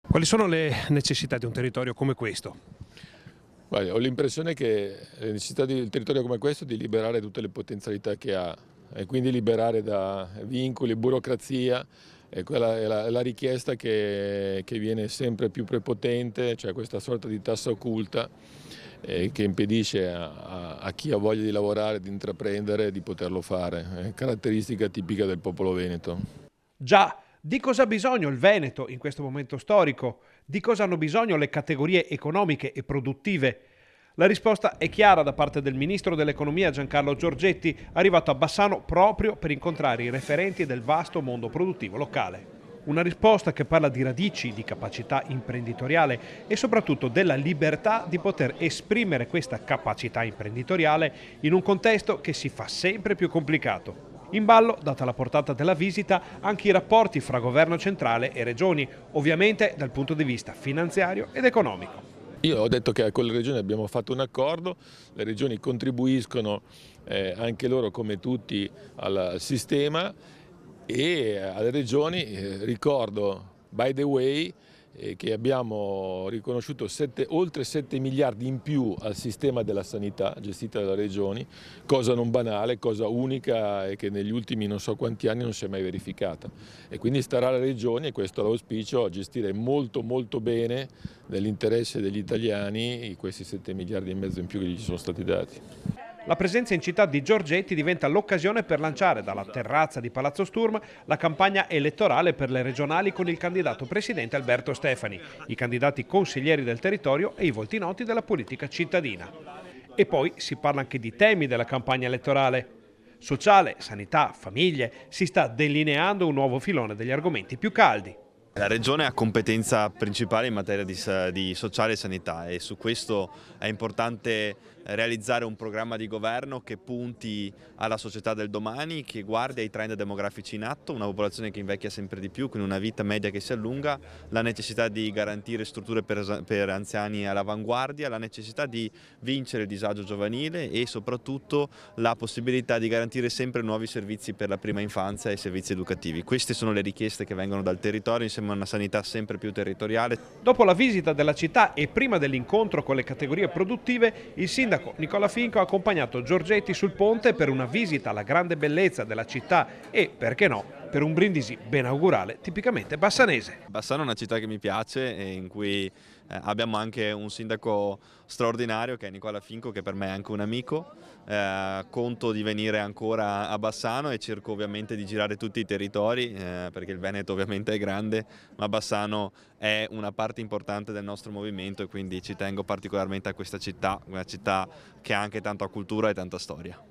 Quali sono le necessità di un territorio come questo? Guarda, ho l'impressione che le necessità di un territorio come questo è di liberare tutte le potenzialità che ha e quindi liberare da vincoli, burocrazia, e quella è la richiesta che viene sempre più prepotente, cioè questa sorta di tassa occulta che impedisce a chi ha voglia di lavorare, di intraprendere, di poterlo fare. È caratteristica tipica del popolo veneto. Già, di cosa ha bisogno il Veneto in questo momento storico? Di cosa hanno bisogno le categorie economiche e produttive? La risposta è chiara da parte del ministro dell'economia Giancarlo Giorgetti, arrivato a Bassano proprio per incontrare i referenti del vasto mondo produttivo locale. Una risposta che parla di radici, di capacità imprenditoriale e soprattutto della libertà di poter esprimere questa capacità imprenditoriale in un contesto che si fa sempre più complicato. In ballo, data la portata della visita, anche i rapporti fra governo centrale e regioni, ovviamente dal punto di vista finanziario ed economico. Io ho detto che con le regioni abbiamo fatto un accordo, le regioni contribuiscono anche loro come tutti al sistema e alle regioni ricordo, by the way, che abbiamo riconosciuto oltre 7 miliardi in più al sistema della sanità gestita dalle regioni, cosa non banale, cosa unica e che negli ultimi non so quanti anni non si è mai verificata. E quindi starà alle regioni, e questo è l'auspicio, a gestire molto bene nell'interesse degli italiani questi 7 miliardi e mezzo in più che gli sono stati dati. La presenza in città di Giorgetti diventa l'occasione per lanciare dalla terrazza di Palazzo Sturm la campagna elettorale per le regionali con il candidato presidente Alberto Stefani, i candidati consiglieri del territorio e i volti noti della politica cittadina. E poi si parla anche di temi della campagna elettorale. Sociale, sanità, famiglie, si sta delineando un nuovo filone degli argomenti più caldi. La Regione ha competenza principale in materia di sociale e sanità e su questo è importante realizzare un programma di governo che punti alla società del domani, che guardi ai trend demografici in atto, una popolazione che invecchia sempre di più, con una vita media che si allunga, la necessità di garantire strutture per anziani all'avanguardia, la necessità di vincere il disagio giovanile e soprattutto la possibilità di garantire sempre nuovi servizi per la prima infanzia e servizi educativi. Queste sono le richieste che vengono dal territorio insieme a una sanità sempre più territoriale. Dopo la visita della città e prima dell'incontro con le categorie produttive, il sindaco Nicola Finco ha accompagnato Giorgetti sul ponte per una visita alla grande bellezza della città e, perché no, per un brindisi benaugurale tipicamente bassanese. Bassano è una città che mi piace e in cui abbiamo anche un sindaco straordinario che è Nicola Finco, che per me è anche un amico. Conto di venire ancora a Bassano e cerco ovviamente di girare tutti i territori perché il Veneto ovviamente è grande, ma Bassano è una parte importante del nostro movimento e quindi ci tengo particolarmente a questa città, una città che ha anche tanta cultura e tanta storia.